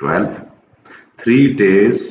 12, 3 days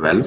12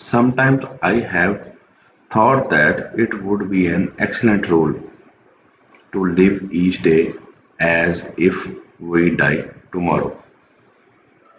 Sometimes I have thought that it would be an excellent rule to live each day as if we die tomorrow.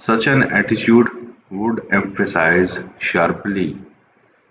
Such an attitude would emphasize sharply,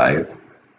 life,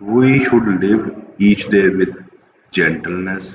We should live each day with gentleness,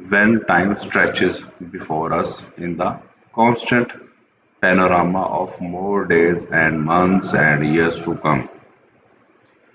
when time stretches before us in the constant panorama of more days and months and years to come।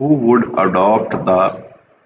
who would adopt the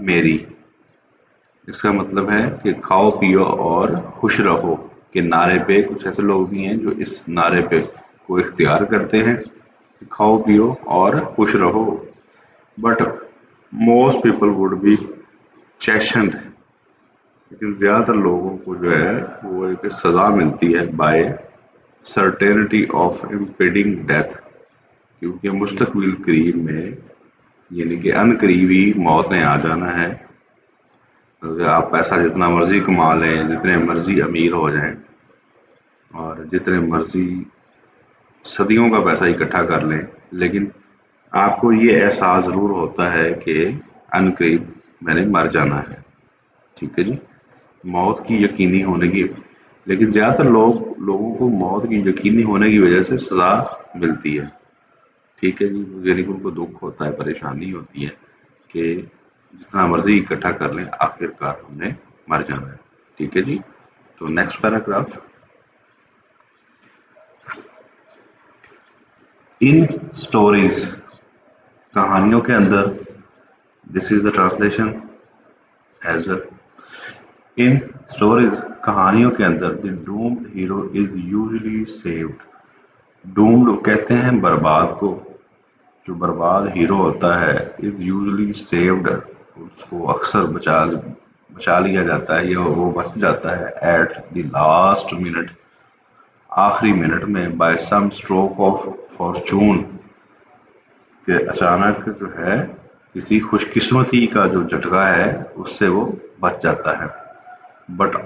میری. اس کا مطلب ہے کہ کھاؤ پیو اور خوش رہو کے نعرے پہ کچھ ایسے لوگ بھی ہیں جو اس نعرے پہ کو اختیار کرتے ہیں کہ کھاؤ پیو اور خوش رہو. But most people would be chastened. لیکن زیادہ تر لوگوں کو جو ہے وہ ایک سزا ملتی ہے بائی سرٹینٹی آف امپیڈنگ ڈیتھ. کیونکہ مستقبل قریب میں یعنی کہ ان قریبی موت نے آ جانا ہے. اگر آپ پیسہ جتنا مرضی کما لیں، جتنے مرضی امیر ہو جائیں اور جتنے مرضی صدیوں کا پیسہ اکٹھا کر لیں، لیکن آپ کو یہ احساس ضرور ہوتا ہے کہ ان قریب میں نے مر جانا ہے. ٹھیک ہے جی، موت کی یقینی ہونے کی. لیکن زیادہ تر لوگوں کو موت کی یقینی ہونے کی وجہ سے سزا ملتی ہے. ٹھیک ہے جی، یعنی کہ ان کو دکھ ہوتا ہے، پریشانی ہوتی ہے کہ جتنا مرضی اکٹھا کر لیں آخر کار ہم نے مر جانا ہے. ٹھیک ہے جی، تو نیکسٹ پیراگراف. ان اسٹوریز کہانیوں کے اندر، this is the translation as well. In stories کہانیوں کے اندر the doomed hero is usually saved. Doomed کہتے ہیں برباد کو. جو برباد ہیرو ہوتا ہے از یوزلی سیوڈ، اس کو اکثر بچا لیا جاتا ہے یا وہ بچ جاتا ہے ایٹ دی لاسٹ منٹ، آخری منٹ میں، by some stroke of fortune, کہ اچانک جو ہے کسی خوش قسمتی کا جو جھٹکا ہے اس سے وہ بچ جاتا ہے. But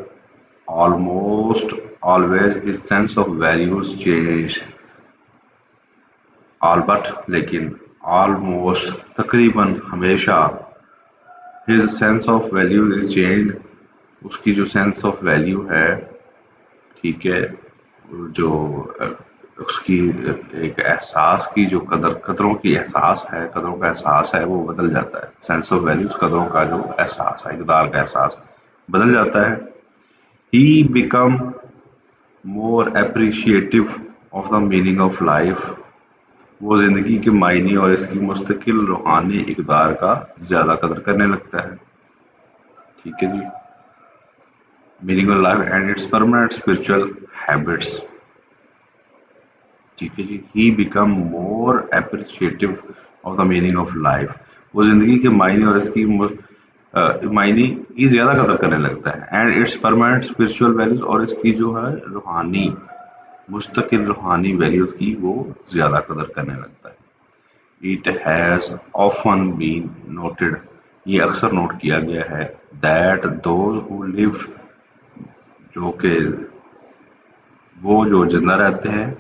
almost always his sense of values change. البت لیکن آلموسٹ تقریباً ہمیشہ his sense of values is change, اس کی جو سینس آف ویلیو ہے، ٹھیک ہے، جو اس کی ایک احساس کی جو قدروں کی احساس ہے، قدروں کا احساس ہے وہ بدل جاتا ہے. سینس آف ویلیوز قدروں کا جو احساس ہے، اقدار کا احساس بدل جاتا ہے. ہی become more appreciative of the meaning of life. وہ زندگی کے معنی اور اس کی مستقل روحانی اقدار کا زیادہ قدر کرنے لگتا ہے. ٹھیک ہے جی، meaning of life and it's permanent spiritual habits. ٹھیک ہے جی، he become more appreciative of the meaning of life. وہ زندگی کے معنی اور اس کی معنی کی زیادہ قدر کرنے لگتا ہے. And it's permanent spiritual values, اور اس کی جو ہے روحانی مستقل روحانی ویلیوز کی وہ زیادہ قدر کرنے لگتا ہے. It has often been noted, یہ اکثر نوٹ کیا گیا ہے، دیٹ دوز ہو لیو، جو کہ وہ جو زندہ رہتے ہیں،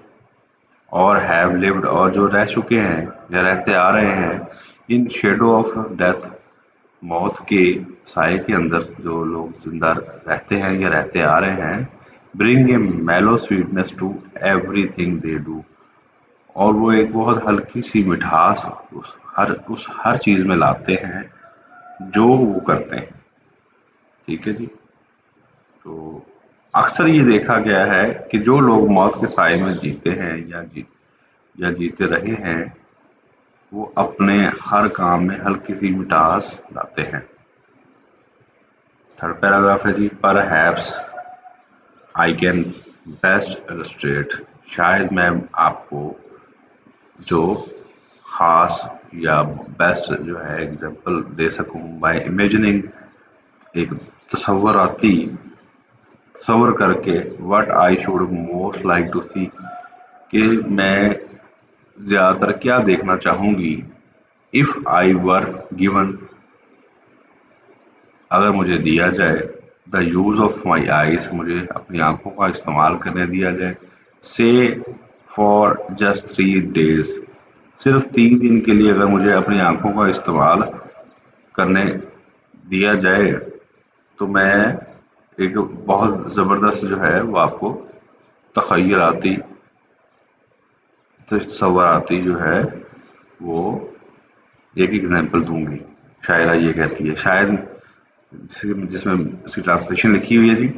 اور ہیو لیوڈ، اور جو رہ چکے ہیں یا رہتے آ رہے ہیں، ان شیڈو آف ڈیتھ، موت کے سائے کے اندر جو لوگ زندہ رہتے ہیں یا رہتے آ رہے ہیں، bring a mellow sweetness to everything they do, اور وہ ایک بہت ہلکی سی مٹھاس اس ہر چیز میں لاتے ہیں جو وہ کرتے ہیں. ٹھیک ہے جی، تو اکثر یہ دیکھا گیا ہے کہ جو لوگ موت کے سائے میں جیتے ہیں یا جیتے رہے ہیں، وہ اپنے ہر کام میں ہلکی سی مٹھاس لاتے ہیں. تھرڈ پیراگراف ہے جی. Perhaps I can best illustrate, شاید میں آپ کو جو خاص یا بیسٹ جو ہے ایگزامپل دے سکوں بائی امیجننگ، ایک تصور کر کے، what I should most like to see, کہ میں زیادہ تر کیا دیکھنا چاہوں گی. اف آئی ور گیون، اگر مجھے دیا جائے، the use of my eyes, مجھے اپنی آنکھوں کا استعمال کرنے دیا جائے، سے فار جسٹ 3 days، صرف 3 دن کے لیے اگر مجھے اپنی آنکھوں کا استعمال کرنے دیا جائے، تو میں ایک بہت زبردست جو ہے وہ آپ کو تصوراتی جو ہے وہ ایک ایگزامپل دوں گی. شاعرہ یہ کہتی ہے، شاید جس میں اس کی ٹرانسلیشن لکھی ہوئی ہے جی.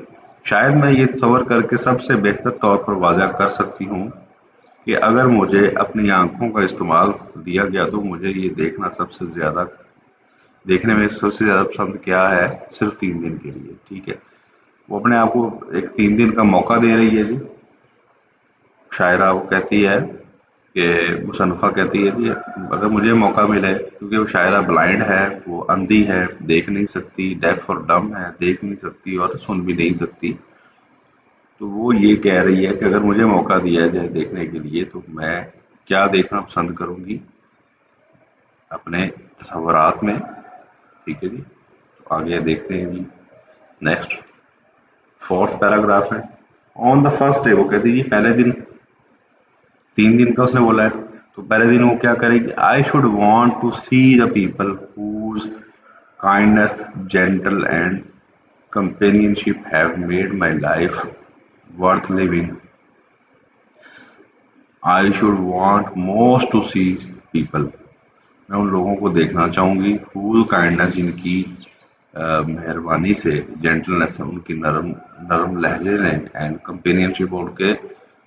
شاید میں یہ تصور کر کے سب سے بہتر طور پر واضح کر سکتی ہوں کہ اگر مجھے اپنی آنکھوں کا استعمال دیا گیا تو مجھے یہ دیکھنا سب سے زیادہ دیکھنے میں سب سے زیادہ پسند کیا ہے؟ صرف 3 دن کے لیے، ٹھیک ہے. وہ اپنے آپ کو ایک 3 دن کا موقع دے رہی ہے جی. شاعرہ وہ کہتی ہے کہ مصنفہ کہتی ہے کہ اگر مجھے موقع ملے، کیونکہ وہ شاعرہ بلائنڈ ہے، وہ اندھی ہے، دیکھ نہیں سکتی، ڈیف اور ڈم ہے، دیکھ نہیں سکتی اور سن بھی نہیں سکتی، تو وہ یہ کہہ رہی ہے کہ اگر مجھے موقع دیا جائے دیکھنے کے لیے تو میں کیا دیکھنا پسند کروں گی اپنے تصورات میں. ٹھیک ہے جی. تو آگے دیکھتے ہیں جی. نیکسٹ 4th پیراگراف ہے. آن دا فرسٹ ڈے، وہ کہتی ہے جی پہلے دن، 3 دن کا اس نے بولا ہے، تو پہلے دن وہ کیا کرے گی؟ I should want to see the people whose kindness gentle and companionship have made my life worth living. I should want most to see people, میں ان لوگوں کو دیکھنا چاہوں گی ہوز کائنڈنیس، جن کی مہربانی سے، جینٹلنس ان کی نرم لہجے نے، اینڈ کمپینینشپ ان کے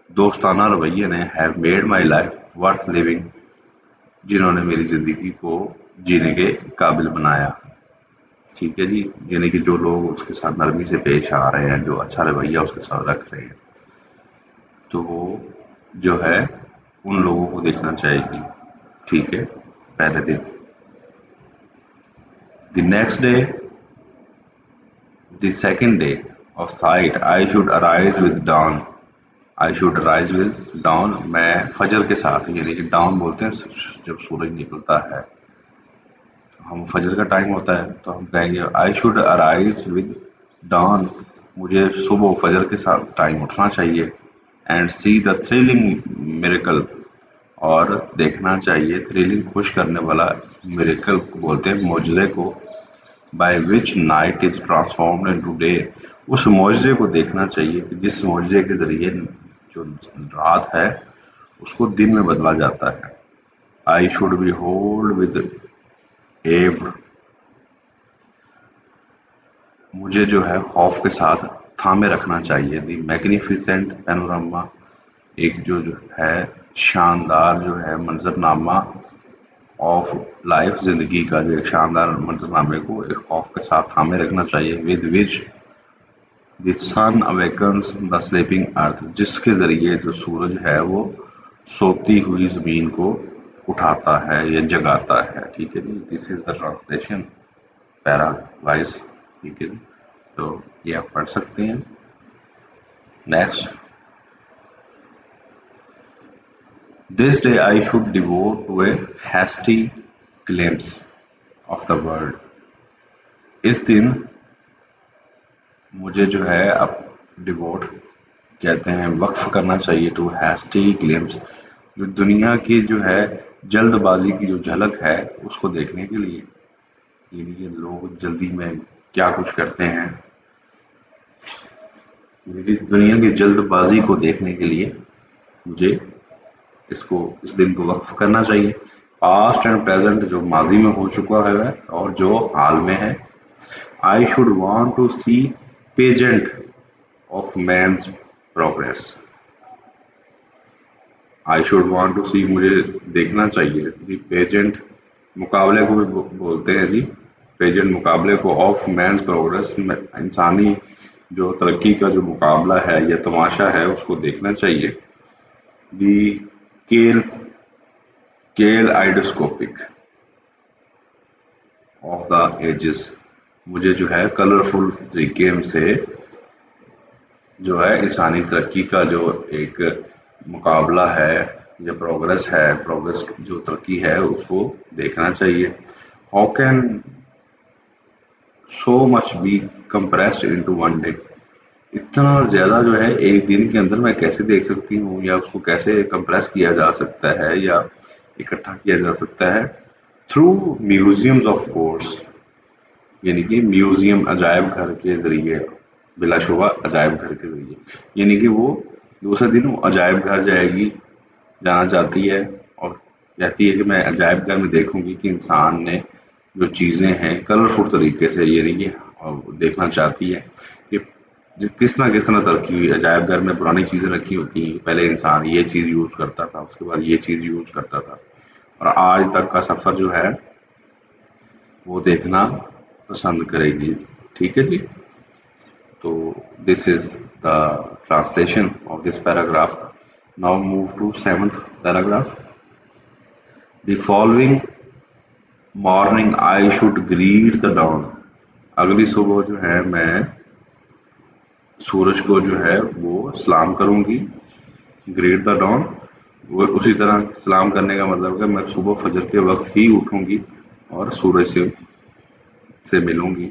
دوستانہ رویے نے، have made my life worth living, جنہوں نے میری زندگی کو جینے کے قابل بنایا. ٹھیک ہے جی. یعنی کہ جو لوگ اس کے ساتھ نرمی سے پیش آ رہے ہیں، جو اچھا رویہ اس کے ساتھ رکھ رہے ہیں، تو وہ جو ہے ان لوگوں کو دیکھنا چاہیے گی. ٹھیک ہے. پہلے دن. The next day, the second day of sight, I should arise with dawn. I should arise with dawn, میں فجر کے ساتھ، یعنی کہ ڈاؤن بولتے ہیں جب سورج نکلتا ہے، ہم فجر کا ٹائم ہوتا ہے تو ہم کہیں گے I should arise with dawn, مجھے صبح فجر کے ساتھ ٹائم اٹھنا چاہیے. And see the thrilling miracle, اور دیکھنا چاہیے تھرلنگ، خوش کرنے والا، میریکل کو بولتے ہیں معجزے کو، by which night is transformed into day, اس معجزے کو دیکھنا چاہیے کہ جس معجزے کے ذریعے جو رات ہے اس کو دن میں بدلا جاتا ہے. I should behold with ever, مجھے جو ہے خوف کے ساتھ تھامے رکھنا چاہیے. دی میگنیفیسنٹ پینوراما، ایک جو ہے شاندار جو ہے منظرنامہ آف لائف، زندگی کا جو ایک شاندار منظرنامے کو ایک خوف کے ساتھ تھامے رکھنا چاہیے. With which the sun اویکنس the sleeping ارتھ، جس کے ذریعے جو سورج ہے وہ سوتی ہوئی زمین کو اٹھاتا ہے یا جگاتا ہے. ٹھیک ہے جی. دس is the translation para wise. ٹھیک ہے جی. تو یہ آپ پڑھ سکتے ہیں. Next, this day I should devote to a hasty glimpse of the world. اس دن مجھے جو ہے اب ڈیووٹ کہتے ہیں وقف کرنا چاہیے ٹو ہیسٹی گلمپس، جو دنیا کی جو ہے جلد بازی کی جو جھلک ہے اس کو دیکھنے کے لیے. یعنی کہ لوگ جلدی میں کیا کچھ کرتے ہیں، یعنی کہ دنیا کی جلد بازی کو دیکھنے کے لیے مجھے اس دن کو وقف کرنا چاہیے. پاسٹ اینڈ پریزنٹ، جو ماضی میں ہو چکا ہے اور جو حال میں ہے. I should want to see pageant of man's progress. I should want to see, مجھے دیکھنا چاہیے. دی پیجنٹ، مقابلے کو بھی بولتے ہیں جی، پیجنٹ مقابلے کو، آف مینز پروگریس، انسانی جو ترقی کا جو مقابلہ ہے یا تماشا ہے اس کو دیکھنا چاہیے. دی کیل آئیڈوسکوپک آف دا ایجز، مجھے جو ہے کلرفل طریقے سے جو ہے انسانی ترقی کا جو ایک مقابلہ ہے یا پروگرس جو ترقی ہے اس کو دیکھنا چاہیے. How can so much be compressed into one day, اتنا زیادہ جو ہے ایک دن کے اندر میں کیسے دیکھ سکتی ہوں، یا اس کو کیسے کمپریس کیا جا سکتا ہے یا اکٹھا کیا جا سکتا ہے. تھرو میوزیمز آف کورس، یعنی کہ میوزیم عجائب گھر کے ذریعے، بلا شبہ عجائب گھر کے ذریعے، یعنی کہ وہ دوسرے دن وہ عجائب گھر جانا چاہتی ہے اور کہتی ہے کہ میں عجائب گھر میں دیکھوں گی کہ انسان نے جو چیزیں ہیں کلرفل طریقے سے، یعنی کہ دیکھنا چاہتی ہے کہ کس طرح ترقی ہوئی. عجائب گھر میں پرانی چیزیں رکھی ہوتی ہیں، پہلے انسان یہ چیز یوز کرتا تھا، اس کے بعد یہ چیز یوز کرتا تھا، اور آج تک کا سفر جو ہے وہ دیکھنا پسند کرے گی. ٹھیک ہے جی. تو this is the translation of this paragraph. Now move to 7th paragraph. The following morning I should greet the dawn. اگلی صبح جو ہے میں سورج کو جو ہے وہ سلام کروں گی. Great the down. وہ اسی طرح سلام کرنے کا مطلب کہ میں صبح فجر کے وقت ہی اٹھوں گی اور سورج سے ملوں گی.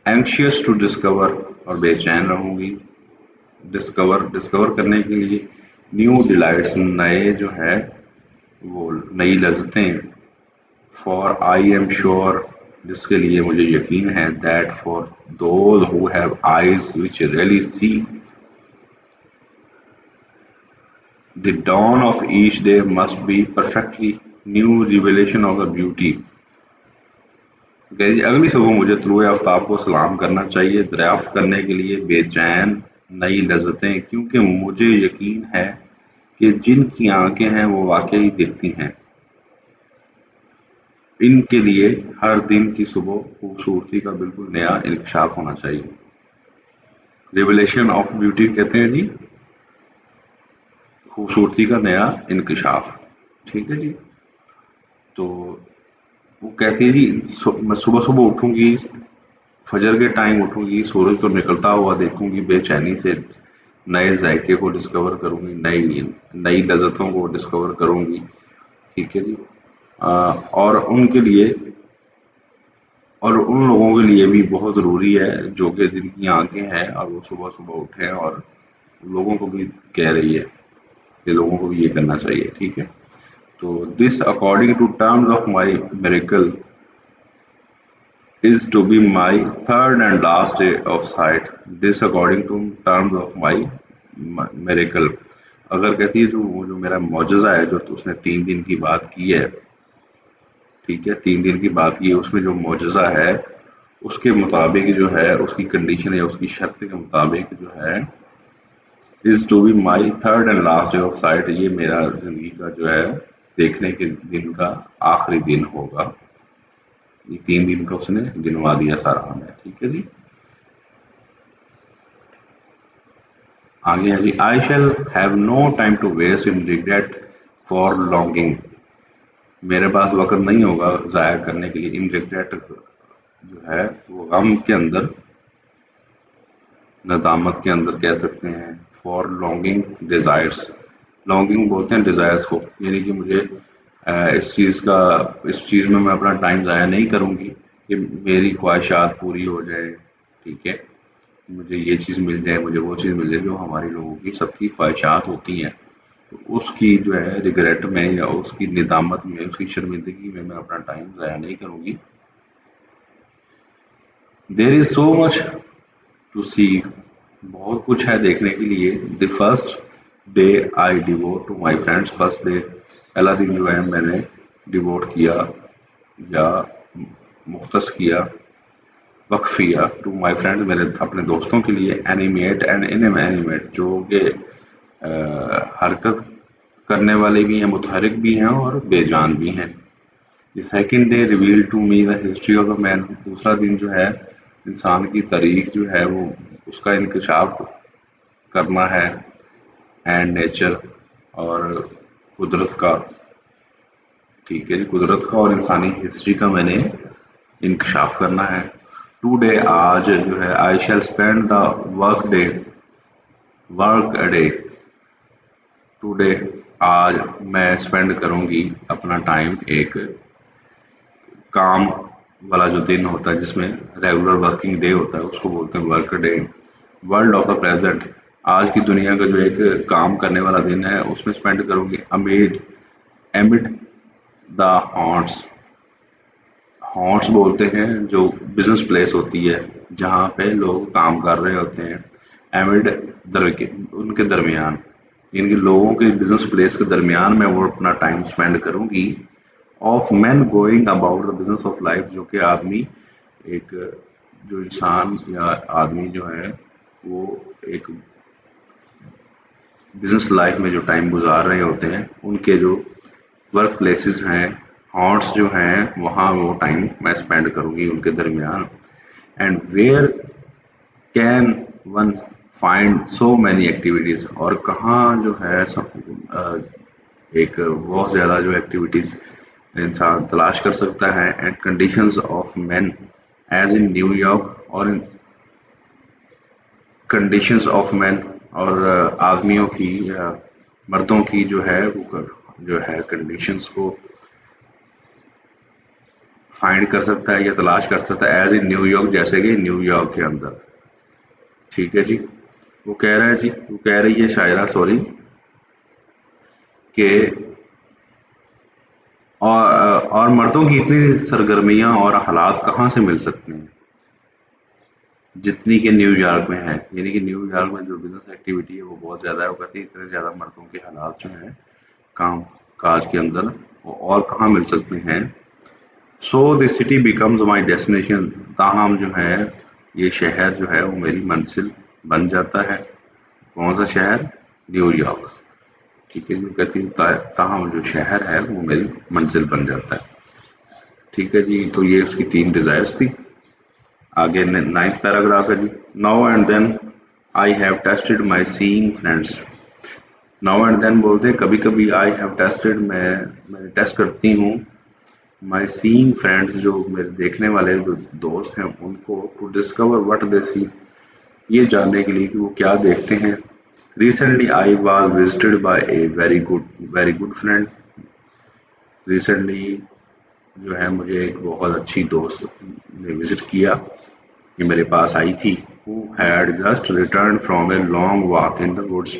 Anxious to discover. اور بے چین رہوں گی. ڈسکور کرنے کے لیے نیو ڈیلائٹس. نئے جو ہے وہ نئی لذتیں. For I am sure. جس کے لیے مجھے یقین ہے. That for those who have eyes which really see. The dawn of each day must be perfectly new revelation of the beauty. اگلی صبح مجھے طلوع آفتاب کو سلام کرنا چاہیے دریافت کرنے کے لیے بے چین نئی لذتیں، کیونکہ مجھے یقین ہے کہ جن کی آنکھیں ہیں وہ واقعی دیکھتی ہیں. ان کے لیے ہر دن کی صبح خوبصورتی کا بالکل نیا انکشاف ہونا چاہیے. ریولیشن آف بیوٹی کہتے ہیں جی خوبصورتی کا نیا انکشاف. ٹھیک ہے جی. تو وہ کہتی ہے جی میں صبح صبح اٹھوں گی، فجر کے ٹائم اٹھوں گی، سورج کو نکلتا ہوا دیکھوں گی، بے چینی سے نئے ذائقے کو ڈسکور کروں گی، نئی لذتوں کو ڈسکور کروں گی. ٹھیک ہے جی. اور ان کے لیے اور ان لوگوں کے لیے بھی بہت ضروری ہے جو کہ جن کی آنکھیں ہیں اور وہ صبح صبح اٹھیں، اور لوگوں کو بھی کہہ رہی ہے کہ لوگوں کو بھی یہ کرنا چاہیے. ٹھیک ہے. تو this according to terms of my miracle is to be my third and last day of sight. This according to terms of my miracle. اگر کہتی ہے جو میرا معجزہ ہے جو اس نے 3 دن کی بات کی ہے. ٹھیک ہے. 3 دن کی بات کی ہے، اس میں جو معجزہ ہے اس کے مطابق جو ہے اس کی کنڈیشن یا اس کی شرط کے مطابق جو ہے is to be my third and last day of sight. یہ میرا زندگی کا جو ہے دیکھنے کے دن کا آخری دن ہوگا. یہ 3 دن کا اس نے گنوا دیا سارا ہمیں. ٹھیک ہے جی. آگے ہے جی I shall have no time to waste in regret for longing. میرے پاس وقت نہیں ہوگا ضائع کرنے کے لیے. ان ریگریٹ جو ہے وہ غم کے اندر، ندامت کے اندر کہہ سکتے ہیں. For longing desires. لانگنگ بولتے ہیں ڈیزائرس کو، یعنی کہ مجھے اس چیز میں اپنا ٹائم ضائع نہیں کروں گی کہ میری خواہشات پوری ہو جائے. ٹھیک ہے. مجھے یہ چیز مل جائے، مجھے وہ چیز مل جائے، جو ہمارے لوگوں کی سب کی خواہشات ہوتی ہیں. تو اس کی جو ہے ریگریٹ میں یا اس کی ندامت میں، اس کی شرمندگی میں اپنا ٹائم ضائع نہیں کروں گی. There is so much to see. بہت کچھ ہے دیکھنے کے لیے. The first day I devote to my friends. First day پہلا دن جو ہے میں نے ڈیووٹ کیا یا مختص کیا، وقف کیا ٹو مائی فرینڈ میرے اپنے دوستوں کے لیے. اینیمیٹ اینڈ انیمیٹ جو کہ حرکت کرنے والے بھی ہیں، متحرک بھی ہیں اور بے جان بھی ہیں. The second day reveal to me the history of the man. دوسرا دن جو ہے انسان کی تاریخ جو ہے وہ اس کا انکشاف کرنا ہے. اینڈ نیچر اور قدرت کا. ٹھیک ہے جی. قدرت کا اور انسانی ہسٹری کا میں نے انکشاف کرنا ہے. ٹو ڈے آج جو ہے I shall spend the workaday. Today آج میں اسپینڈ کروں گی اپنا ٹائم ایک کام والا جو دن ہوتا ہے جس میں ریگولر ورکنگ ڈے ہوتا ہے اس کو بولتے ہیں work day. World of the present. آج کی دنیا کا جو ایک کام کرنے والا دن ہے اس میں اسپینڈ کروں گی ایمڈ دا ہانٹس. ہانٹس بولتے ہیں جو بزنس پلیس ہوتی ہے جہاں پہ لوگ کام کر رہے ہوتے ہیں. ایمڈ ان کے درمیان، ان کے لوگوں کے بزنس پلیس کے درمیان میں وہ اپنا ٹائم اسپینڈ کروں گی. Of men going about the business of life. جو کہ آدمی ایک جو انسان یا آدمی جو ہے وہ ایک بزنس لائف میں جو ٹائم گزار رہے ہوتے ہیں ان کے جو ورک پلیسز ہیں ہارٹس جو ہیں وہاں وہ ٹائم میں اسپینڈ کروں گی ان کے درمیان. And where can one find so many activities, اور کہاں جو ہے ایک بہت زیادہ جو ایکٹیویٹیز انسان تلاش کر سکتا ہے. And conditions of men as in New York, اور کنڈیشنز آف مین اور آدمیوں کی یا مردوں کی جو ہے وہ جو ہے کنڈیشنز کو فائنڈ کر سکتا ہے یا تلاش کر سکتا ہے ایز ان نیو یارک, جیسے کہ نیو یارک کے اندر. ٹھیک ہے جی. وہ کہہ رہا ہے جی, وہ کہہ رہی ہے شاعرہ سوری کہ اور مردوں کی اتنی سرگرمیاں اور حالات کہاں سے مل سکتے ہیں جتنی کہ نیو یارک میں ہے. یعنی کہ نیو یارک میں جو بزنس ایکٹیویٹی ہے وہ بہت زیادہ ہے. وہ کہتے ہیں اتنے زیادہ مردوں کے حالات جو ہیں کام کاج کے اندر وہ اور کہاں مل سکتے ہیں. سو دی سٹی بیکمز مائی ڈیسٹینیشن, تاہم جو ہے یہ شہر جو ہے وہ میری منزل بن جاتا ہے. کون سا شہر؟ New York. ٹھیک ہے. جو کہتی ہے تاہم جو شہر ہے وہ میری منزل بن جاتا ہے. ٹھیک ہے جی. تو یہ اس کی 3 ڈیزائرس تھی. آگے 9th پیراگراف ہے جی. Now and then I have tested my seeing friends. Now and then بولتے ہیں کبھی کبھی. آئی ہیو ٹیسٹڈ, میں ٹیسٹ کرتی ہوں. مائی سینگ فرینڈس, جو میرے دیکھنے والے جو دوست ہیں ان کو, ٹو ڈسکور وٹ دے سی, یہ جاننے کے لیے کہ وہ کیا دیکھتے ہیں. Recently I was visited by a very good friend. Recently جو ہے مجھے ایک بہت اچھی دوست نے وزٹ کیا, یہ میرے پاس آئی تھی. who had just returned from a long walk in the woods,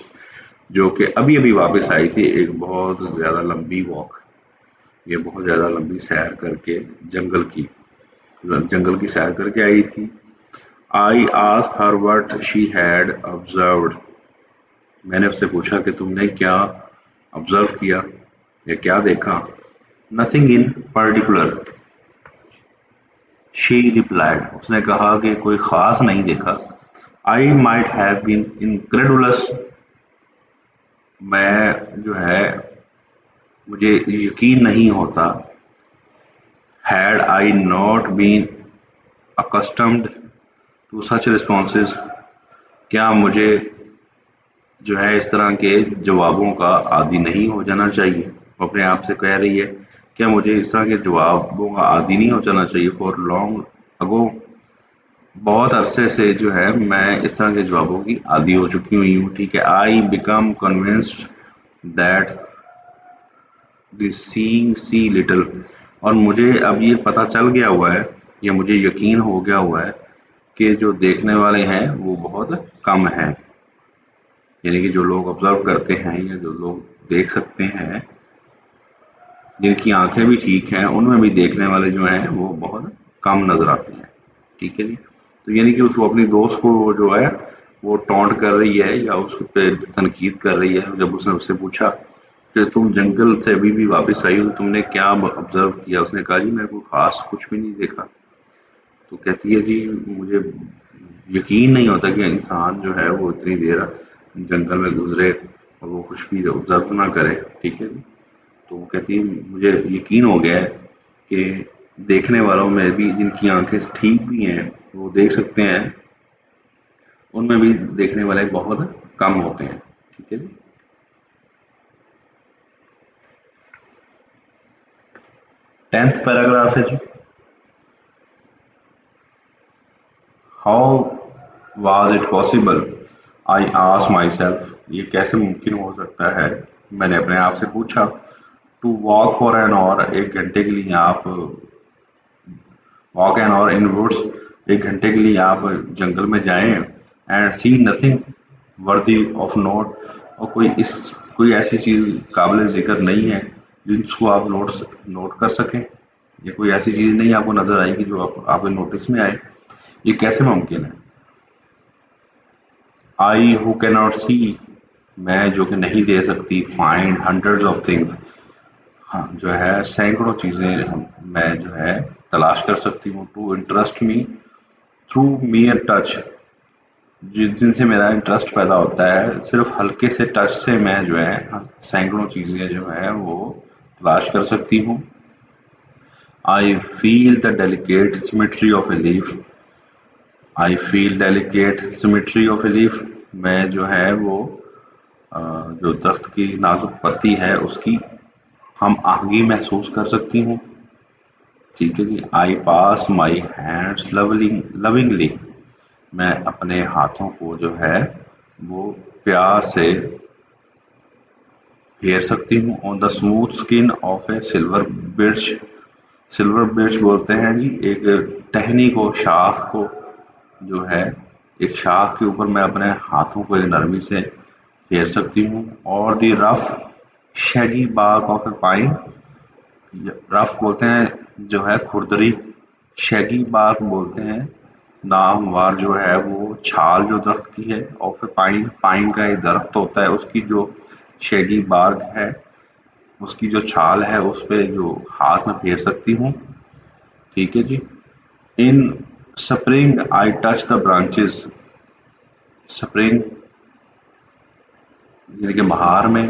جو کہ ابھی ابھی واپس آئی تھی ایک بہت زیادہ لمبی واک, یہ بہت زیادہ لمبی سیر کر کے جنگل کی سیر کر کے آئی تھی. I asked her what she had observed, میں نے اس سے پوچھا کہ تم نے کیا آبزرو کیا یا کیا دیکھا. Nothing in particular, she replied, اس نے کہا کہ کوئی خاص نہیں دیکھا. I might have been incredulous, میں جو ہے مجھے یقین نہیں ہوتا. Had I not been accustomed to such responses, کیا مجھے جو ہے اس طرح کے جوابوں کا عادی نہیں ہو جانا چاہیے. وہ اپنے آپ سے کہہ رہی ہے کیا مجھے اس طرح کے جوابوں کا عادی نہیں ہو جانا چاہیے. فور لانگ اگو, بہت عرصے سے جو ہے میں اس طرح کے جوابوں کی عادی ہو چکی ہوئی ہوں. ٹھیک ہے. I became convinced that the seeing see little, اور مجھے اب یہ پتہ چل گیا ہوا ہے یا مجھے یقین ہو گیا ہوا ہے کہ جو دیکھنے والے ہیں وہ بہت کم ہیں. یعنی کہ جو لوگ آبزرو کرتے ہیں یا جو لوگ دیکھ سکتے ہیں, جن کی آنکھیں بھی ٹھیک ہیں, ان میں بھی دیکھنے والے جو ہیں وہ بہت کم نظر آتے ہیں. ٹھیک ہے جی. تو یعنی کہ اس کو اپنی دوست کو جو ہے وہ ٹونٹ کر رہی ہے یا اس پہ تنقید کر رہی ہے. جب اس نے اس سے پوچھا کہ تم جنگل سے ابھی بھی واپس آئی ہو, تم نے کیا آبزرو کیا, اس نے کہا جی میں کوئی خاص کچھ بھی نہیں دیکھا. تو کہتی ہے جی مجھے یقین نہیں ہوتا کہ انسان جو ہے وہ اتنی دیر جنگل میں گزرے اور وہ کچھ بھی آبزرو نہ کرے. ٹھیک ہے جی. تو وہ کہتی ہے مجھے یقین ہو گیا ہے کہ دیکھنے والوں میں بھی جن کی آنکھیں ٹھیک بھی ہیں وہ دیکھ سکتے ہیں, ان میں بھی دیکھنے والے بہت کم ہوتے ہیں. ٹھیک ہے جی. 10th پیراگراف ہے جی. How was it possible, I آس مائی سیلف, یہ کیسے ممکن ہو سکتا ہے, میں نے اپنے آپ سے پوچھا. To walk for an hour, ایک گھنٹے کے لیے آپ walk an hour in woods, ایک گھنٹے کے لیے آپ جنگل میں جائیں. And see nothing worthy of note, اور کوئی ایسی چیز قابل ذکر نہیں ہے جس کو آپ نوٹ کر سکیں, یا کوئی ایسی چیز نہیں آپ کو نظر آئے گی جو آپ کے نوٹس میں آئے. یہ کیسے ممکن ہے. آئی ہو کی ناٹ سی, میں جو کہ نہیں دے سکتی. فائنڈ ہنڈریڈ آف تھنگس, ہاں جو ہے سینکڑوں چیزیں میں جو ہے تلاش کر سکتی ہوں. To interest me through mere touch, جن سے میرا انٹرسٹ پیدا ہوتا ہے صرف ہلکے سے ٹچ سے, میں جو ہے سینکڑوں چیزیں جو ہیں وہ تلاش کر سکتی ہوں. I feel the delicate symmetry of a leaf. I feel delicate symmetry of a leaf. میں جو ہے وہ جو درخت کی نازک پتی ہے اس کی ہم آہنگی محسوس کر سکتی ہوں. ٹھیک ہے جی. آئی پاس مائی ہینڈس لونگلی. میں اپنے ہاتھوں کو جو ہے وہ پیار سے پھیر سکتی ہوں. On the smooth skin of a silver birch. Silver birch بولتے ہیں جی ایک ٹہنی کو، شاخ کو جو ہے ایک شاخ کے اوپر میں اپنے ہاتھوں کو ایک نرمی سے پھیر سکتی ہوں. اور دی رف شیگی bark آف اے پائن. رف بولتے ہیں جو ہے کھردری، شیگی bark بولتے ہیں ناموار جو ہے وہ چھال جو درخت کی ہے. آف اے پائن، پائن کا ایک درخت ہوتا ہے، اس کی جو شیگی bark ہے، اس کی جو چھال ہے اس پہ جو ہاتھ میں پھیر سکتی ہوں. ٹھیک ہے جی. In spring I touch the branches. Spring یعنی کہ بہار میں،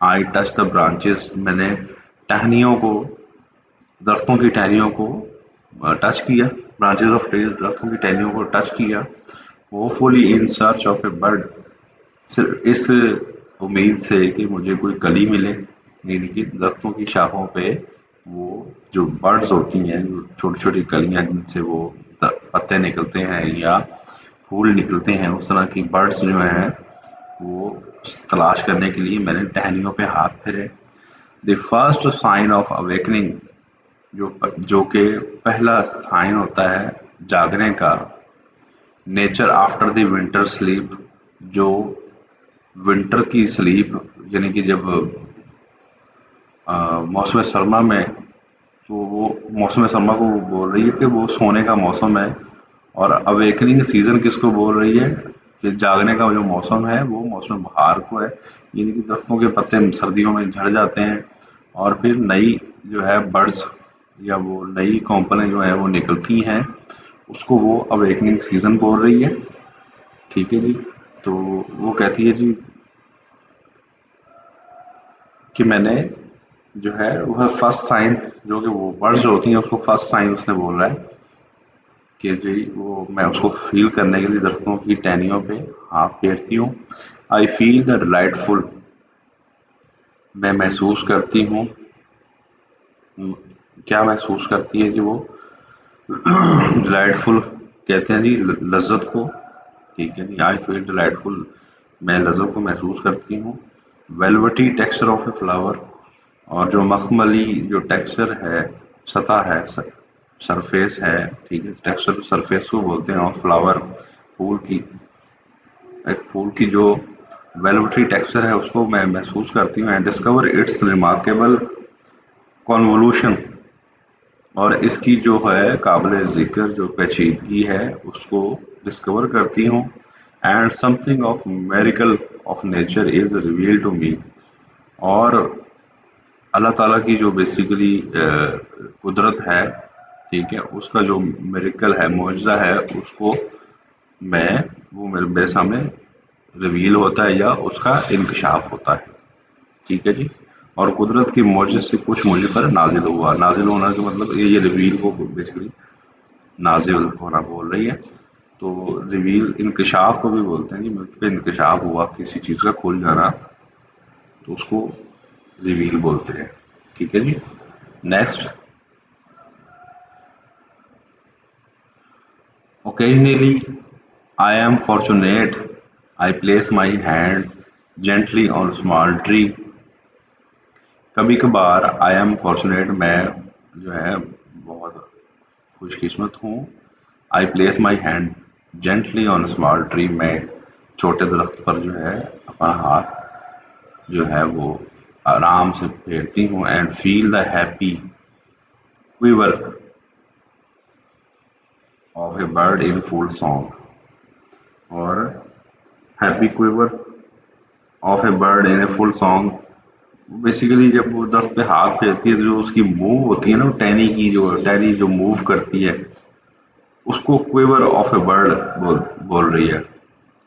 آئی ٹچ دا برانچز میں نے ٹہنیوں کو، درختوں کی ٹہنیوں کو ٹچ کیا. برانچز آف ٹریز، درختوں کی ٹہنیوں کو ٹچ کیا. Hopefully in search of a bird. صرف اس امید سے کہ مجھے کوئی کلی ملے. یعنی کہ درختوں کی شاخوں پہ وہ جو برڈز ہوتی ہیں، جو چھوٹی چھوٹی کلیاں جن سے وہ پتے نکلتے ہیں یا پھول نکلتے ہیں، اس طرح کی برڈز جو ہیں وہ تلاش کرنے کے لیے میں نے ٹہنیوں پہ ہاتھ پھیرے. The first sign of awakening, جو کہ پہلا سائن ہوتا ہے جاگنے کا. Nature after the winter sleep. جو ونٹر کی سلیپ یعنی کہ جب موسم سرما میں، تو وہ موسم سرما کو وہ بول رہی ہے کہ وہ سونے کا موسم ہے. اور اویکننگ سیزن کس کو بول رہی ہے کہ جاگنے کا جو موسم ہے وہ موسم بہار کو ہے. یعنی کہ درختوں کے پتے سردیوں میں جھڑ جاتے ہیں اور پھر نئی جو ہے برڈز یا وہ نئی کونپلیں جو ہیں وہ نکلتی ہیں، اس کو وہ اویکننگ سیزن بول رہی ہے. ٹھیک ہے جی. تو وہ کہتی ہے جی کہ میں نے جو ہے وہ فرسٹ سائن، جو کہ وہ برڈز جو ہوتی ہیں اس کو فرسٹ سائن اس نے بول رہا ہے کہ جی وہ میں اس کو فیل کرنے کے لیے درختوں کی ٹہنیوں پہ ہاتھ پھیرتی ہوں. آئی فیل دا ڈیلائٹ فل. میں محسوس کرتی ہوں. کیا محسوس کرتی ہے کہ وہ ڈیلائٹ فل کہتے ہیں جی لذت کو. ٹھیک ہے جی. آئی فیل ڈیلائٹ فل. میں لذت کو محسوس کرتی ہوں. ویلوٹی ٹیکسچر آف اے فلاور. اور جو مخملی جو ٹیکسچر ہے، سطح ہے، سرفیس ہے. ٹھیک ہے. ٹیکسچر سرفیس کو بولتے ہیں. اور فلاور پھول کی، ایک پھول کی جو ویلوٹری ٹیکسچر ہے اس کو میں محسوس کرتی ہوں. And discover its remarkable convolution. اور اس کی جو ہے قابل ذکر جو پیچیدگی ہے اس کو ڈسکور کرتی ہوں. And something of miracle of nature is reveal to me. اور اللہ تعالیٰ کی جو بیسیکلی قدرت ہے، ٹھیک ہے، اس کا جو میریکل ہے، معجزہ ہے، اس کو میں وہ میرے سامنے ریویل ہوتا ہے یا اس کا انکشاف ہوتا ہے. ٹھیک ہے جی. اور قدرت کی معجز سے کچھ مجھ پر نازل ہوا. نازل ہونا کا مطلب یہ ریویل کو بیسیکلی نازل ہونا بول رہی ہے. تو ریویل انکشاف کو بھی بولتے ہیں کہ مجھ پہ انکشاف ہوا کسی چیز کا کھل جانا، تو اس کو ریویل بولتے ہیں. ٹھیک ہے جی. Next. Occasionally I am fortunate. I place my hand gently on small tree. کبھی کبھار I am fortunate، میں جو ہے بہت خوش قسمت ہوں. I place my hand gently on a small tree. میں چھوٹے درخت پر جو ہے اپنا ہاتھ جو ہے وہ آرام سے پھیرتی ہوں. And feel the happy quiver of a bird in full song. اور happy quiver of a bird in a full song. Basically جب وہ درخت پہ ہاتھ پھیرتی ہے تو جو اس کی موو ہوتی ہے نا، ٹہنی کی جو ٹہنی جو موو کرتی ہے اس کو کوئور آف اے برڈ بول رہی ہے.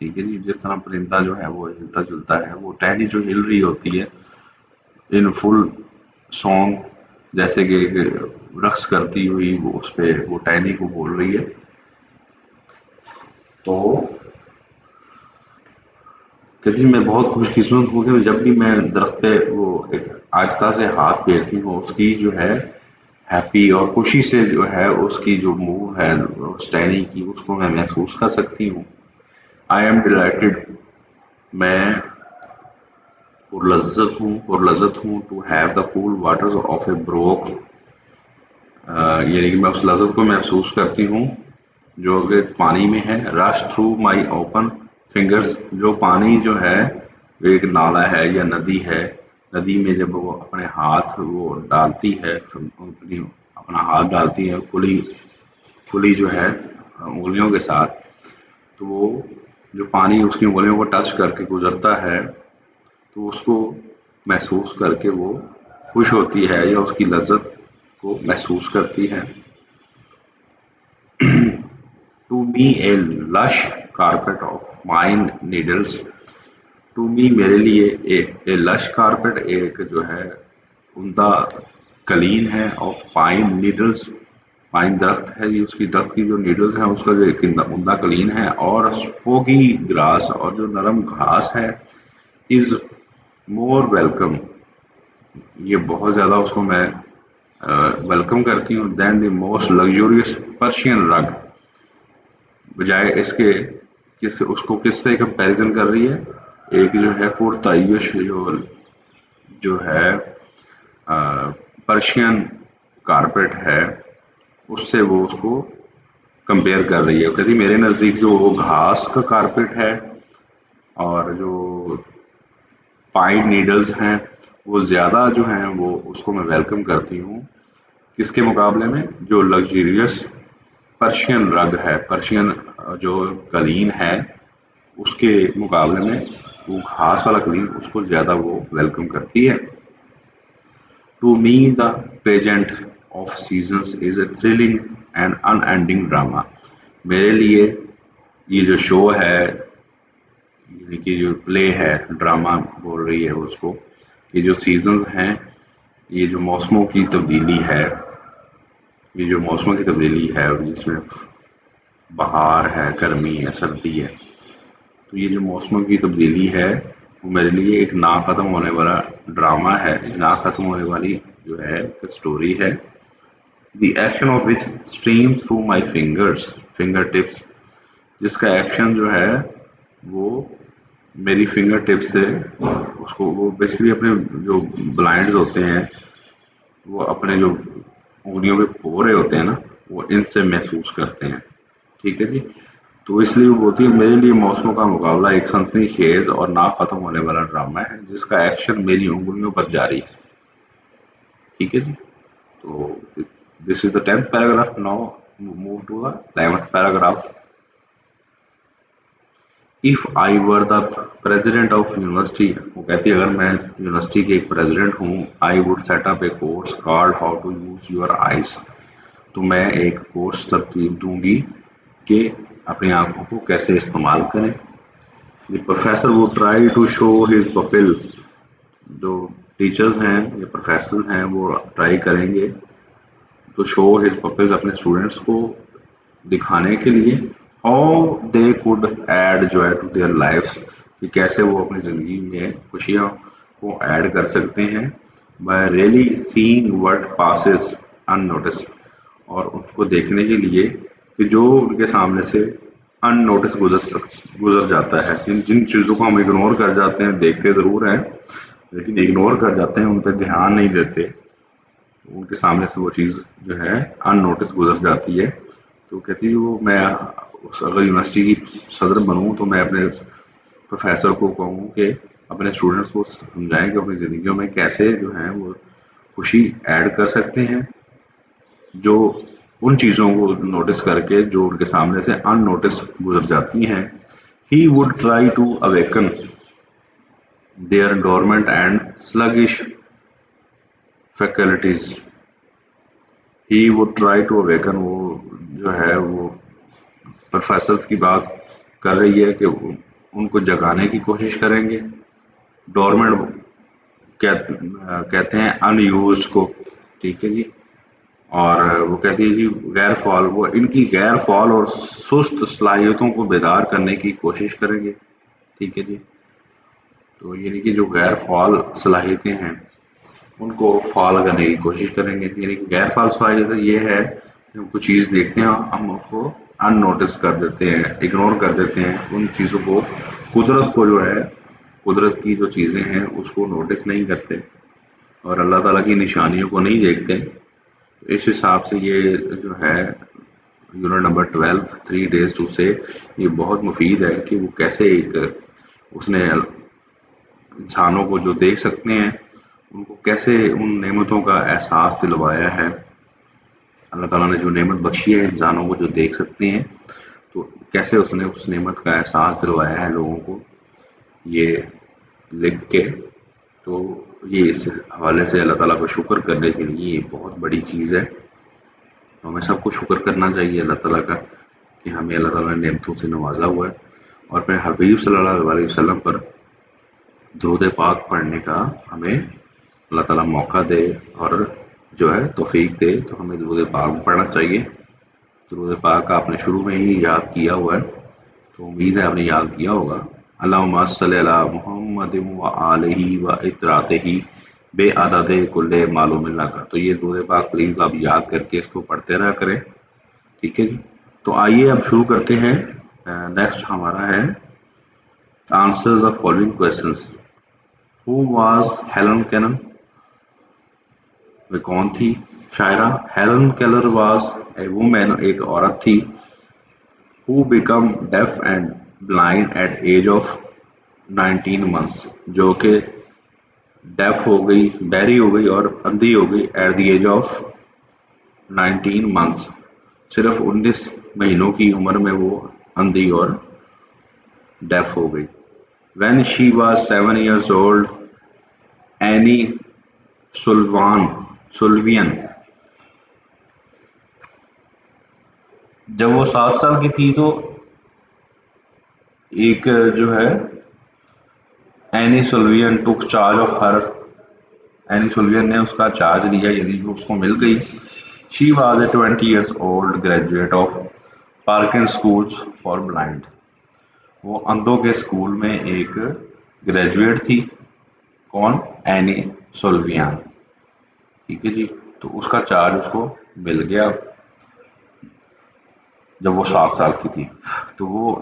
ٹھیک ہے جی. جس طرح پرندہ جو ہے وہ ہلتا جلتا ہے، وہ ٹہنی جو ہل رہی ہوتی ہے ان فل سانگ جیسے کہ رقص کرتی ہوئی وہ اس پہ وہ ٹائنی کو بول رہی ہے. تو کہتی میں بہت خوش قسمت ہوں کہ جب بھی میں درخت پہ وہ ایک آہستہ سے ہاتھ پھیرتی ہوں اس کی جو ہے ہیپی اور خوشی سے جو ہے اس کی جو موو ہے اس ٹہنی کی اس کو میں محسوس کر سکتی ہوں. آئی ایم ڈیلائٹڈ، میں پرلذت ہوں to have the cool waters of a brook, یعنی کہ میں اس لذت کو محسوس کرتی ہوں جو کہ پانی میں ہے. رش تھرو مائی اوپن فنگرز، جو پانی جو ہے ایک نالا ہے یا ندی ہے، ندی میں جب وہ اپنے ہاتھ وہ ڈالتی ہے، اپنا ہاتھ ڈالتی ہے کھلی جو ہے انگلیوں کے ساتھ، تو وہ جو پانی اس کی انگلیوں کو ٹچ کر کے گزرتا ہے تو اس کو محسوس کر کے وہ خوش ہوتی ہے یا اس کی لذت کو محسوس کرتی ہے. To me a lush carpet of mine needles, to me میرے لیے اے لش کارپیٹ ایک جو ہے عمدہ قلین ہے آف پائن نیڈلز، پائن درخت ہے یہ، اس کی درخت کی جو نیڈلز ہیں اس کا جو ایک عمدہ قلین ہے، اور اسپوگی گراس اور جو نرم گھاس ہے از مور ویلکم، یہ بہت زیادہ اس کو میں ویلکم کرتی ہوں. دین دی موسٹ لگژوریس پرشین رگ، بجائے اس کے اس کو کس سے کمپیریزن کر رہی ہے، ایک جو ہے پرتعیش جو ہے پرشین کارپیٹ ہے اس سے وہ اس کو کمپیئر کر رہی ہے. کہتی میرے نزدیک جو وہ گھاس کا کارپیٹ ہے اور جو پائن نیڈلز ہیں وہ زیادہ جو ہیں وہ اس کو میں ویلکم کرتی ہوں کس کے مقابلے میں، جو لگژریس پرشین رگ ہے، پرشین جو قلین ہے اس کے مقابلے میں وہ گھاس والا قلین اس کو زیادہ وہ ویلکم کرتی ہے. To me the pageant of seasons is a thrilling and unending drama, میرے لیے یہ جو شو ہے یعنی کہ جو پلے ہے، ڈرامہ بول رہی ہے اس کو، یہ جو سیزنز ہیں یہ جو موسموں کی تبدیلی ہے، یہ جو موسموں کی تبدیلی ہے جس میں بہار ہے، گرمی ہے، سردی ہے، تو یہ جو موسموں کی تبدیلی ہے وہ میرے لیے ایک نا ختم ہونے والا ڈرامہ ہے، ایک نا ختم ہونے والی جو ہے اسٹوری ہے. The action of which stream through my finger tips, جس کا ایکشن جو ہے وہ میری فنگر ٹپ سے اس کو وہ بیسکلی اپنے جو بلائنڈز ہوتے ہیں وہ اپنے جو انگلیوں پہ پو رہے ہوتے ہیں نا وہ ان سے محسوس کرتے ہیں. ٹھیک ہے جی، تو اس لیے وہ ہوتی ہے میرے لیے موسموں کا مقابلہ ایک سنسنی خیز اور نا ختم ہونے والا ڈرامہ ہے جس کا ایکشن میری انگلیوں پر جاری ہے. ٹھیک ہے جی، تو this is the 10th paragraph. Now move to the 11th paragraph. If I were the president of university، وہ کہتی ہے اگر میں یونیورسٹی کے ایک پریزیڈنٹ ہوں، I would set up a course called how to use your eyes، تو میں ایک کورس ترتیب دوں گی کہ اپنی آنکھوں کو کیسے استعمال کریں. The professor would try to show his pupil، جو ٹیچرز ہیں یا پروفیسر ہیں وہ ٹرائی کریں گے تو شو ہز پپلز اپنے اسٹوڈنٹس کو دکھانے کے لیے how they could add joy to their lives، کہ کیسے وہ اپنی زندگی میں خوشیاں کو ایڈ کر سکتے ہیں by really seeing what passes unnoticed، اور اس کو دیکھنے کے لیے کہ جو ان کے سامنے سے ان نوٹس گزر جاتا ہے، جن چیزوں کو ہم اگنور کر جاتے ہیں، دیکھتے ضرور ہیں لیکن اگنور کر جاتے ہیں، ان پہ دھیان نہیں دیتے، ان کے سامنے سے وہ چیز جو ہے ان نوٹس گزر جاتی ہے. تو کہتی ہے وہ میں اگر یونیورسٹی کی صدر بنوں تو میں اپنے پروفیسر کو کہوں کہ اپنے اسٹوڈنٹس کو سمجھائیں کہ اپنی زندگیوں میں کیسے جو ہیں وہ خوشی ایڈ کر سکتے ہیں، جو ان چیزوں کو نوٹس کر کے جو ان کے سامنے سے ان نوٹس گزر جاتی ہیں. He would try to awaken their dormant and sluggish faculties. He would try to awaken، وہ جو ہے وہ پروفیسرز کی بات کر رہی ہے کہ ان کو جگانے کی کوشش کریں گے. ڈورمنٹ کہتے ہیں ان یوزڈ کو، ٹھیک ہے جی. اور وہ کہتی ہے جی غیر فعال، وہ ان کی غیر فعال اور سست صلاحیتوں کو بیدار کرنے کی کوشش کریں گے. ٹھیک ہے جی. تو یعنی کہ جو غیر فعال صلاحیتیں ہیں ان کو فعال کرنے کی کوشش کریں گے. یعنی کہ غیر فعال صلاحیت یہ ہے کہ ہم کوئی چیز دیکھتے ہیں ہم اس کو ان نوٹس کر دیتے ہیں، اگنور کر دیتے ہیں ان چیزوں کو. قدرت کو جو ہے، قدرت کی جو چیزیں ہیں اس کو نوٹس نہیں کرتے اور اللہ تعالیٰ کی نشانیوں کو نہیں دیکھتے. اس حساب سے یہ جو ہے unit number 12 3 days to say یہ بہت مفید ہے کہ وہ کیسے ایک اس نے انسانوں کو جو دیکھ سکتے ہیں ان کو کیسے ان نعمتوں کا احساس دلوایا ہے. اللہ تعالیٰ نے جو نعمت بخشی ہے انسانوں کو جو دیکھ سکتے ہیں تو کیسے اس نے اس نعمت کا احساس دلوایا ہے لوگوں کو، یہ لکھ کے. تو یہ اس حوالے سے اللہ تعالیٰ کو شکر کرنے کے لیے یہ بہت بڑی چیز ہے. ہمیں سب کو شکر کرنا چاہیے اللہ تعالیٰ کا کہ ہمیں اللہ تعالیٰ نے نعمتوں سے نوازا ہوا ہے. اور پھر حبیب صلی اللہ علیہ وسلم پر درود پاک پڑھنے کا ہمیں اللہ تعالیٰ موقع دے اور جو ہے توفیق دے تو ہمیں درود پاک پڑھنا چاہیے. درود پاک آپ نے شروع میں ہی یاد کیا ہوا ہے تو امید ہے آپ نے یاد کیا ہوگا. اللہم صلی علی محمد و آلہ و اطراطہ بے عدد کل معلوم اللہ کا. تو یہ درود پاک پلیز آپ یاد کر کے اس کو پڑھتے رہا کریں. ٹھیک ہے جی. تو آئیے اب شروع کرتے ہیں. نیکسٹ ہمارا ہے answers of following questions. Who was Helen Keller? وہ کون تھی شاعرہ؟ Helen Keller was a woman, ایک عورت تھی. who become deaf and blind at age of 19 months، جو کہ ڈیف ہو گئی، بہری ہو گئی اور اندھی ہو گئی at the age of 19 months، صرف 19 مہینوں کی عمر میں وہ اندھی اور ڈیف ہو گئی. when she was 7 years old any Selwyn, جب وہ 7 سال کی تھی تو ایک جو ہے اینی سلوین ٹوک charge of her, any Selwyn نے اس کا چارج لیا، یعنی کہ اس کو مل گئی. She was a 20 years old graduate of Perkins schools for blind, وہ اندھوں کے اسکول میں ایک گریجویٹ تھی. کون؟ Annie Sullivan. ٹھیک ہے جی. تو اس کا چارج اس کو مل گیا جب وہ 7 سال کی تھی. تو وہ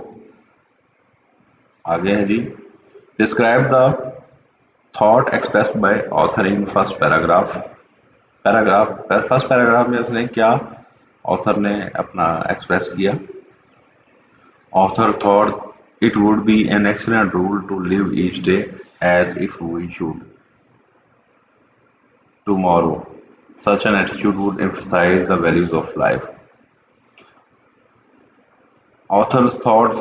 آگے ہے جی. Describe the thought expressed by author in first paragraph. First paragraph میں اس نے کیا آتھر نے اپنا ایکسپریس کیا؟ Author thought it would be an excellent rule to live each day as if we should tomorrow. Such an attitude would emphasize the values of life. Authors thought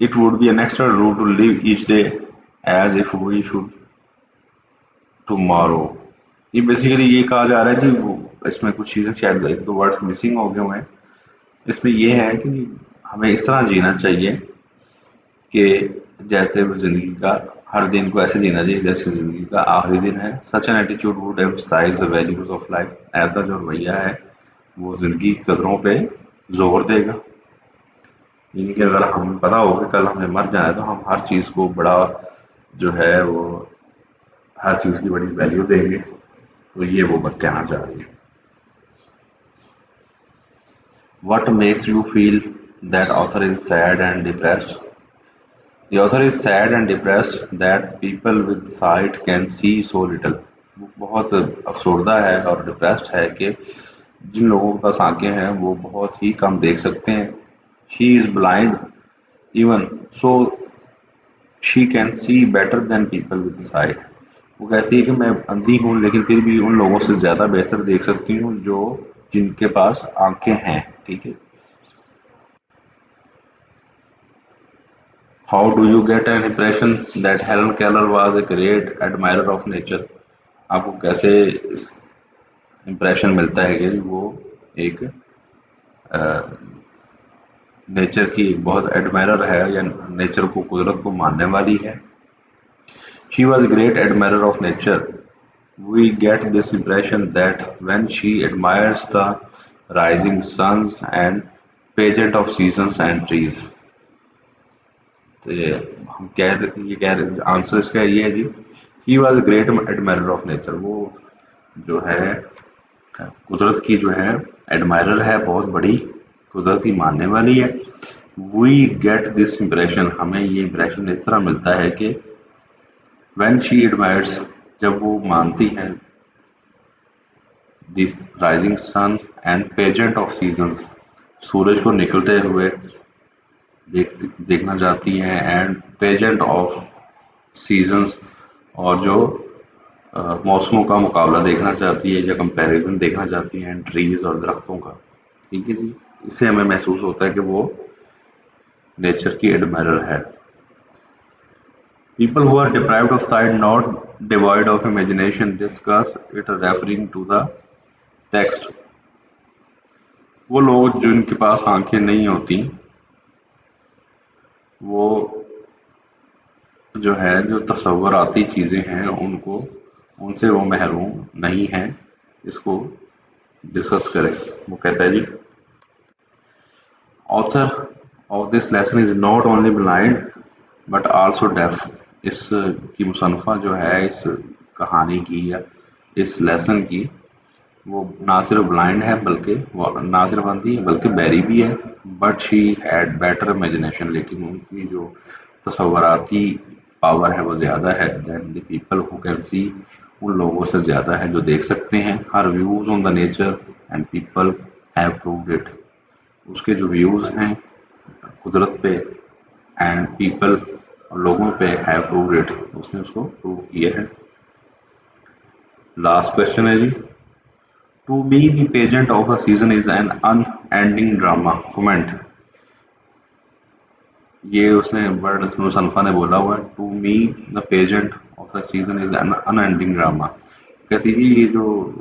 it would be an extra rule to live each day as if we should tomorrow. یہ basically یہ کہا جا رہا ہے جی، وہ اس میں کچھ چیزیں شاید ایک دو ورڈس مسنگ ہو گئے ہوئے ہیں. اس میں یہ ہے کہ ہمیں اس طرح جینا چاہیے کہ جیسے زندگی کا ہر دن کو ایسے جینا چاہیے جیسے زندگی کا آخری دن ہے. سچ an attitude would emphasize the values of life. ایسا جو رویہ ہے وہ زندگی کی قدروں پہ زور دے گا. یعنی کہ اگر ہمیں پتا ہو کہ کل ہمیں مر جانا ہے تو ہم ہر چیز کو بڑا جو ہے وہ ہر چیز کی بڑی ویلیو دیں گے. تو یہ وہ بات کہنا چاہ رہی ہے. What makes you feel that author is sad and depressed? The author is sad and depressed that people with sight can see so little. وہ بہت افسردہ ہے اور ڈپریسڈ ہے کہ جن لوگوں کے پاس آنکھیں ہیں وہ بہت ہی کم دیکھ سکتے ہیں. She is blind even so she can see better than people with sight. وہ کہتی ہے کہ میں اندھی ہوں لیکن پھر بھی ان لوگوں سے زیادہ بہتر دیکھ سکتی ہوں جو جن کے پاس آنکھیں ہیں. ٹھیک ہے. How do you get an impression that Helen Keller was a great admirer of nature? آپ کو کیسے امپریشن ملتا ہے کہ وہ ایک نیچر کی بہت ایڈمائرر ہے یا نیچر کو، قدرت کو ماننے والی ہے؟ She was a great admirer of nature. we get this impression that when she admires the rising suns and pageant of seasons and trees. تو ہم یہ کہہ رہے آنسر اس کا یہ ہے جی، he was great admirer of nature. وہ جو ہے قدرت کی جو ہے ایڈمائرر ہے، بہت بڑی قدرت کی ماننے والی ہے. وی گیٹ دس امپریشن، ہمیں یہ امپریشن اس طرح ملتا ہے کہ وین شی ایڈمائرس، جب وہ مانتی ہیں this rising sun and pageant of seasons, سورج کو نکلتے ہوئے دیکھنا چاہتی ہیں، اینڈ پیجنٹ آف سیزنس، اور جو موسموں کا مقابلہ دیکھنا چاہتی ہے یا کمپیریزن دیکھنا چاہتی ہیں ٹریز اور درختوں کا. ٹھیک ہے جی، اس سے ہمیں محسوس ہوتا ہے کہ وہ نیچر کی ایڈمائرر ہے. People who are deprived of sight, not devoid of imagination, discuss it referring to the text. وہ لوگ جن کے پاس آنکھیں نہیں ہوتی، وہ جو ہے جو تصوراتی چیزیں ہیں ان سے وہ محروم نہیں ہیں. اس کو ڈسکس کریں. وہ کہتا ہے جی، author of this lesson is not only blind but also deaf. اس کی مصنفہ جو ہے اس کہانی کی یا اس لیسن کی، وہ نہ صرف بلائنڈ ہے بلکہ وہ نہ صرف اندھی ہے بلکہ بیری بھی ہے. But she had better imagination, لیکن ان کی جو تصوراتی پاور ہے وہ زیادہ ہے دین the people who can see, ان لوگوں سے زیادہ ہے جو دیکھ سکتے ہیں. Her views on the nature and people have proved it. اس کے جو ویوز ہیں قدرت پہ اینڈ پیپل اور لوگوں پہ ہیو پرووڈ اٹ، اس نے اس کو پروو کیا ہے. لاسٹ کوشچن ہے جی، to me the pageant of a season is an unending drama. Comment, یہ اس نے ورڈ اس مصنفہ نے بولا ہوا ہے، to me the pageant of a season is an unending drama. کہتی جی یہ جو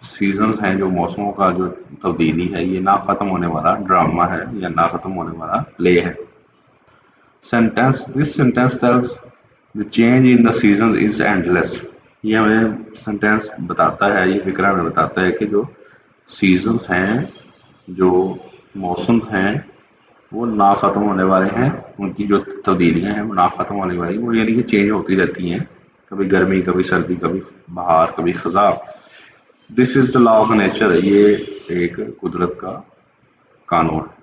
سیزنز ہیں، جو موسموں کا جو تبدیلی ہے، یہ نہ ختم ہونے والا ڈراما ہے یا نہ ختم ہونے والا پلے ہے. This sentence tells the change in the seasons is endless. یہ ہمیں سینٹینس بتاتا ہے، یہ فکرہ ہمیں بتاتا ہے کہ جو سیزنز ہیں، جو موسمز ہیں، وہ نہ ختم ہونے والے ہیں. ان کی جو تبدیلیاں ہیں وہ نہ ختم ہونے والی ہیں، وہ یعنی کہ چینج ہوتی رہتی ہیں، کبھی گرمی، کبھی سردی، کبھی بہار، کبھی خزاں. دس is the law of nature, یہ ایک قدرت کا قانون ہے.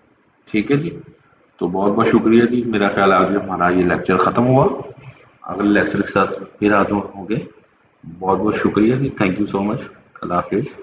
ٹھیک ہے جی، تو بہت بہت شکریہ جی. میرا خیال ہے آج ہمارا یہ لیکچر ختم ہوا. اگلے لیکچر کے ساتھ پھر حاضر ہوں گے. بہت بہت شکریہ جی. تھینک یو سو مچ. اللہ حافظ.